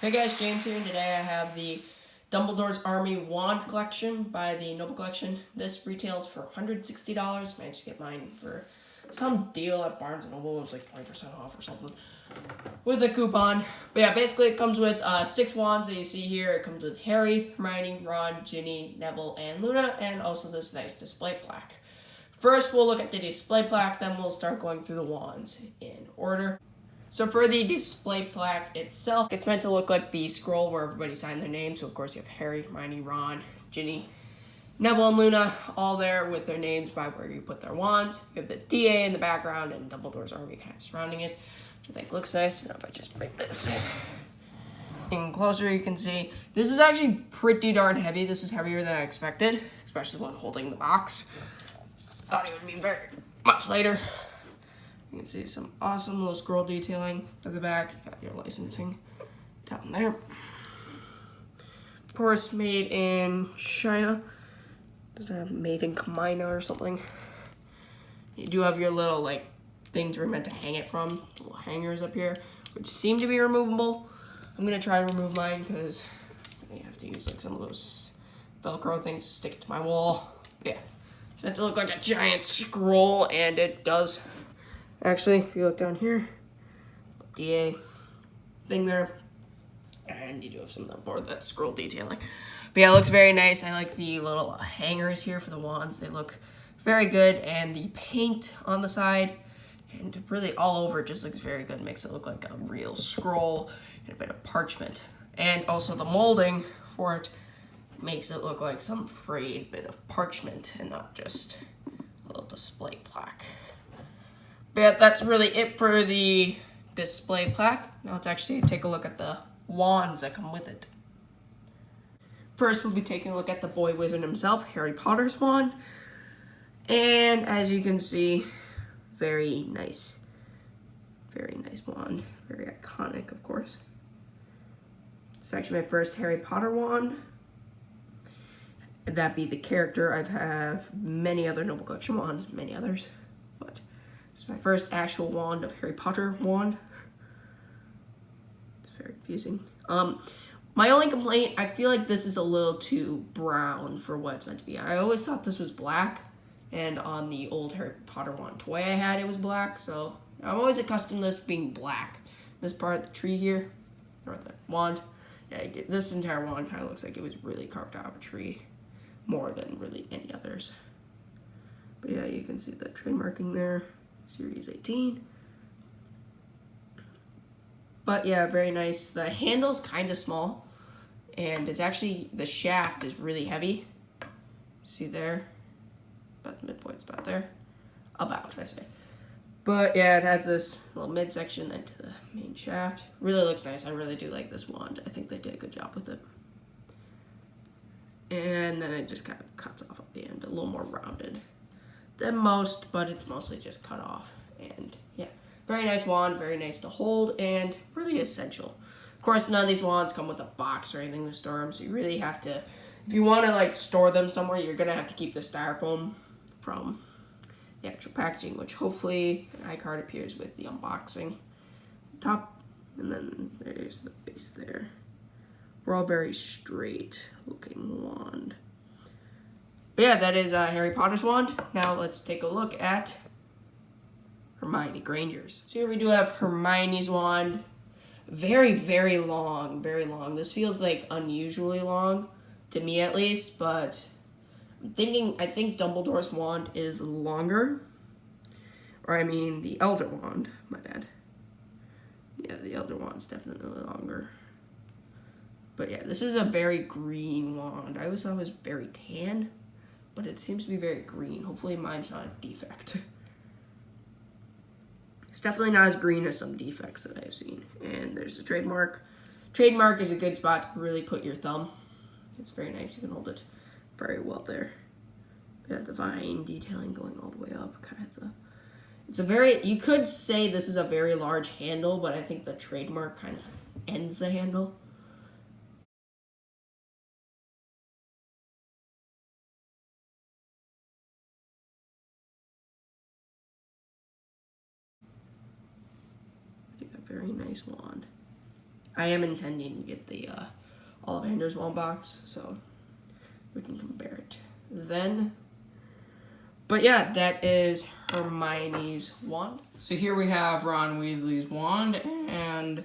Hey guys, James here, and today I have the Dumbledore's Army Wand collection by the Noble Collection. This retails for $160. Managed to get mine for some deal at Barnes & Noble. It was like 20% off or something with a coupon. But yeah, basically it comes with 6 wands that you see here. It comes with Harry, Hermione, Ron, Ginny, Neville, and Luna, and also this nice display plaque. First, we'll look at the display plaque, then we'll start going through the wands in order. So for the display plaque itself, it's meant to look like the scroll where everybody signed their name. So of course you have Harry, Hermione, Ron, Ginny, Neville, and Luna all there with their names by where you put their wands. You have the DA in the background and Dumbledore's army kind of surrounding it, which I think looks nice. Now if I just bring this in closer, you can see this is actually pretty darn heavy. This is heavier than I expected, especially when holding the box. Thought it would be very much lighter. You can see some awesome little scroll detailing at the back. You got your licensing down there. Of course, made in China. Does it have made in Kamina or something? You do have your little like things you're meant to hang it from, little hangers up here, which seem to be removable. I'm gonna try to remove mine because I have to use like some of those Velcro things to stick it to my wall. Yeah, so it's to look like a giant scroll, and it does. Actually, if you look down here, DA thing there, and you do have some of that board, that scroll detailing. But yeah, it looks very nice. I like the little hangers here for the wands. They look very good, and the paint on the side and really all over it just looks very good. Makes it look like a real scroll and a bit of parchment. And also the molding for it makes it look like some frayed bit of parchment and not just a little display plaque. But that's really it for the display plaque. Now let's actually take a look at the wands that come with it. First, we'll be taking a look at the boy wizard himself, Harry Potter's wand. And as you can see, very nice wand. Very iconic, of course. It's actually my first Harry Potter wand. That be the character. I've have many other Noble Collection wands, many others, but it's my first actual wand of Harry Potter wand. It's very confusing. My only complaint, I feel like this is a little too brown for what it's meant to be. I always thought this was black, and on the old Harry Potter wand toy I had, it was black, so I'm always accustomed to this being black. This part of the tree here, or the wand, yeah, this entire wand kind of looks like it was really carved out of a tree, more than really any others. But yeah, you can see the trademarking there. Series 18. But yeah, very nice. The handle's kind of small, and it's actually, the shaft is really heavy. See there? About the midpoint's about there. About, I say. But yeah, it has this little midsection then to the main shaft. Really looks nice. I really do like this wand. I think they did a good job with it. And then it just kind of cuts off at the end, a little more rounded than most, but it's mostly just cut off. And yeah, very nice wand, very nice to hold, and really essential. Of course, none of these wands come with a box or anything to store them, so you really have to, if you want to like store them somewhere, you're gonna have to keep the styrofoam from the actual packaging, which hopefully an iCard appears with the unboxing top, and then there's the base there. We're all very straight looking wand. But yeah, that is Harry Potter's wand. Now let's take a look at Hermione Granger's. So here we do have Hermione's wand. Very, very long, very long. This feels like unusually long, to me at least, but I think Dumbledore's wand is longer. Or I mean, the Elder wand, my bad. Yeah, the Elder wand's definitely longer. But yeah, this is a very green wand. I always thought it was very tan, but it seems to be very green. Hopefully mine's not a defect. It's definitely not as green as some defects that I've seen. And there's the trademark. Trademark is a good spot to really put your thumb. It's very nice. You can hold it very well there. Yeah, the vine detailing going all the way up. Kind of it's a very, you could say this is a very large handle, but I think the trademark kind of ends the handle. Very nice wand. I am intending to get the Ollivander's wand box, so we can compare it then. But yeah, that is Hermione's wand. So here we have Ron Weasley's wand, and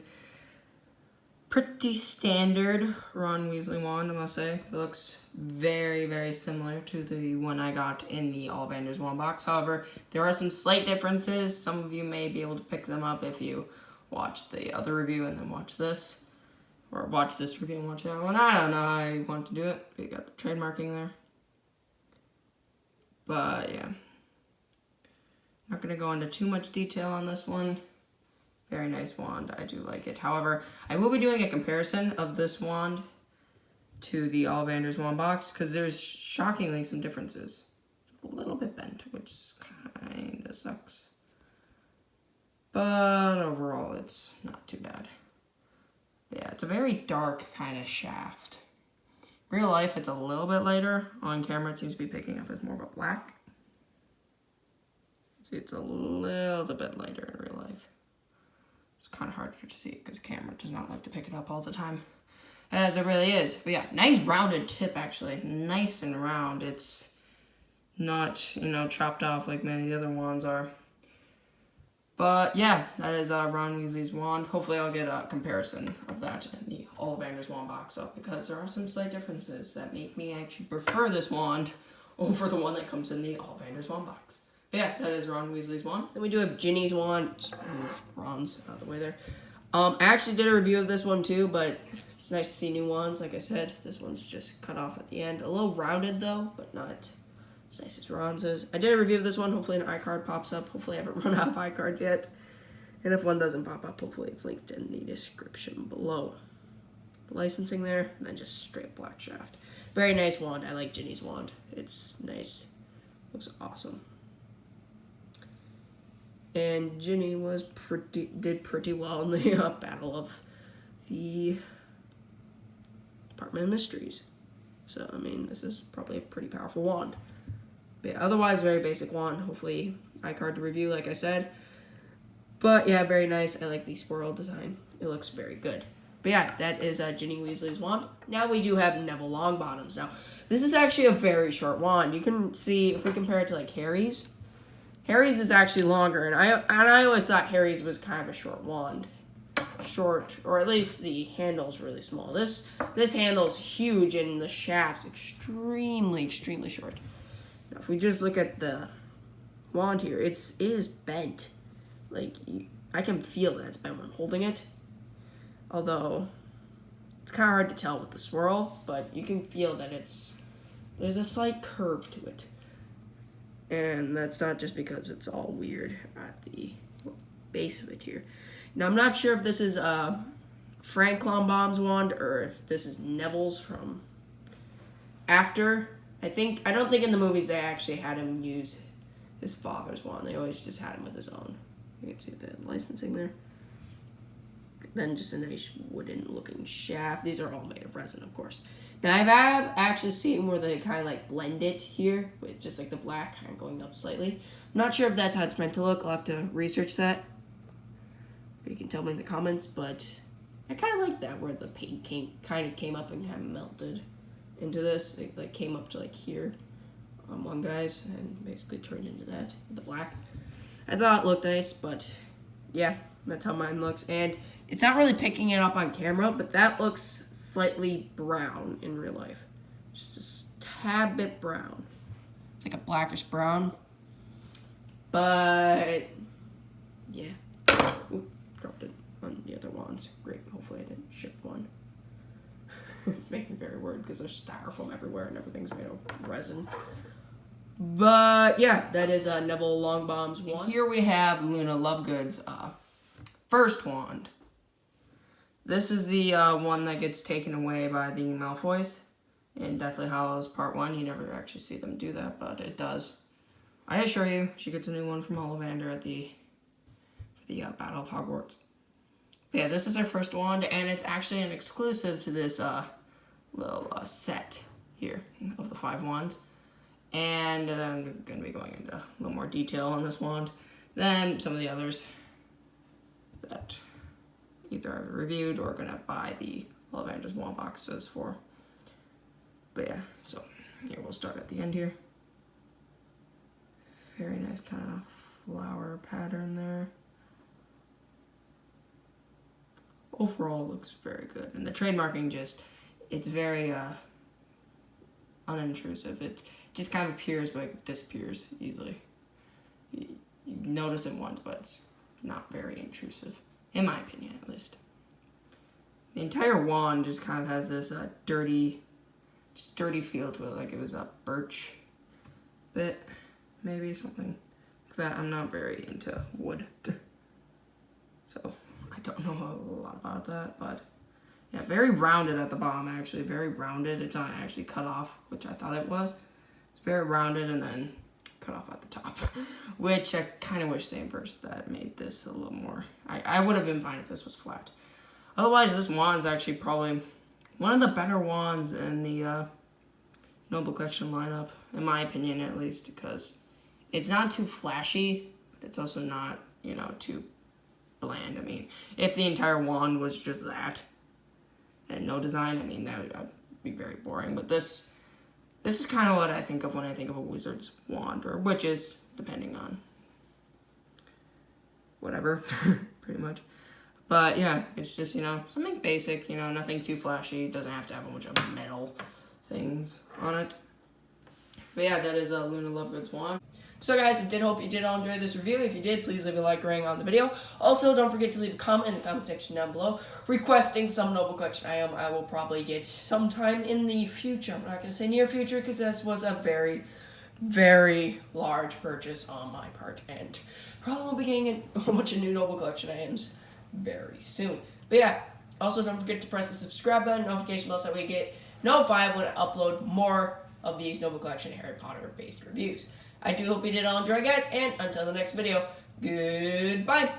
pretty standard Ron Weasley wand, I must say. It looks very, very similar to the one I got in the Ollivander's wand box. However, there are some slight differences. Some of you may be able to pick them up if you watch the other review and then watch this. Or watch this review and watch that one. I don't know how you want to do it. We got the trademarking there. But yeah. Not going to go into too much detail on this one. Very nice wand. I do like it. However, I will be doing a comparison of this wand to the Ollivander's wand box because there's shockingly some differences. It's a little bit bent, which kind of sucks. But overall, it's not too bad. Yeah, it's a very dark kind of shaft. Real life, it's a little bit lighter. On camera, it seems to be picking up as more of a black. See, it's a little bit lighter in real life. It's kind of harder to see because camera does not like to pick it up all the time, as it really is. But yeah, nice rounded tip, actually. Nice and round. It's not, you know, chopped off like many of the other wands are. But yeah, that is Ron Weasley's wand. Hopefully I'll get a comparison of that in the Ollivander's wand box up because there are some slight differences that make me actually prefer this wand over the one that comes in the Ollivander's wand box. But yeah, that is Ron Weasley's wand. Then we do have Ginny's wand. Just move Ron's out of the way there. I actually did a review of this one too, but it's nice to see new wands. Like I said, this one's just cut off at the end. A little rounded though, but not as nice as Ron's is. I did a review of this one. Hopefully an iCard pops up. Hopefully I haven't run out of iCards yet. And if one doesn't pop up, hopefully it's linked in the description below. The licensing there, and then just straight black shaft. Very nice wand. I like Ginny's wand. It's nice. Looks awesome. And Ginny did pretty well in the Battle of the Department of Mysteries. So, I mean, this is probably a pretty powerful wand. But yeah, otherwise, very basic wand. Hopefully, iCard to review, like I said. But yeah, very nice. I like the swirl design. It looks very good. But yeah, that is Ginny Weasley's wand. Now we do have Neville Longbottom's. Now, this is actually a very short wand. You can see, if we compare it to like Harry's. Harry's is actually longer, and I always thought Harry's was kind of a short wand. Short, or at least the handle's really small. This handle's huge, and the shaft's extremely, extremely short. Now, if we just look at the wand here, it is bent. Like, I can feel that it's bent when I'm holding it. Although, it's kind of hard to tell with the swirl, but you can feel that there's a slight curve to it. And that's not just because it's all weird at the base of it here. Now, I'm not sure if this is Frank Longbottom's wand or if this is Neville's from after. I don't think in the movies they actually had him use his father's wand. They always just had him with his own. You can see the licensing there. Then just a nice wooden looking shaft. These are all made of resin, of course. Now, I've actually seen where they kind of like blend it here with just like the black kind of going up slightly. I'm not sure if that's how it's meant to look. I'll have to research that. You can tell me in the comments, but I kind of like that where the paint kind of came up and kind of melted into this. It like came up to like here on one guy's and basically turned into that, the black. I thought it looked nice, but yeah, that's how mine looks. And it's not really picking it up on camera, but that looks slightly brown in real life. Just a tad bit brown. It's like a blackish brown. But yeah. Ooh, dropped it on the other wands. Great. Hopefully I didn't ship one. It's making me very worried because there's styrofoam everywhere and everything's made of resin. But yeah, that is Neville Longbottom's wand. Here we have Luna Lovegood's first wand. This is the one that gets taken away by the Malfoys in Deathly Hallows Part 1. You never actually see them do that, but it does. I assure you, she gets a new one from Ollivander for the Battle of Hogwarts. But yeah, this is her first wand, and it's actually an exclusive to this little set here of the 5 wands. And I'm going to be going into a little more detail on this wand than some of the others that either I've reviewed or gonna buy the Lavenders wand boxes for. But yeah, so here we'll start at the end here. Very nice kind of flower pattern there. Overall looks very good, and the trademarking it's very unintrusive. It just kind of appears but disappears easily. You notice it once, but it's not very intrusive, in my opinion at least. The entire wand just kind of has this dirty feel to it, like it was a birch bit, maybe something like that. I'm not very into wood, so I don't know a lot about that, but yeah, very rounded at the bottom, actually, very rounded. It's not actually cut off, which I thought it was. It's very rounded and then cut off at the top, which I kind of wish they inversed that, made this a little more. I would have been fine if this was flat. Otherwise, this wand's actually probably one of the better wands in the Noble Collection lineup, in my opinion at least, because it's not too flashy, but it's also not, you know, too bland. I mean, if the entire wand was just that and no design, I mean, that would be very boring. But this is kind of what I think of when I think of a wizard's wand, or witches, depending on whatever, pretty much. But yeah, it's just, you know, something basic, you know, nothing too flashy. It doesn't have to have a bunch of metal things on it. But yeah, that is Luna Lovegood's wand. So guys, I did hope you did all enjoy this review. If you did, please leave a like rating on the video. Also, don't forget to leave a comment in the comment section down below requesting some Noble Collection item I will probably get sometime in the future. I'm not going to say near future because this was a very, very large purchase on my part, and probably won't be getting a whole bunch of new Noble Collection items very soon. But yeah, also don't forget to press the subscribe button, notification bell, so we get notified when I upload more of these Noble Collection Harry Potter based reviews. I do hope you did all enjoy, guys, and until the next video, goodbye!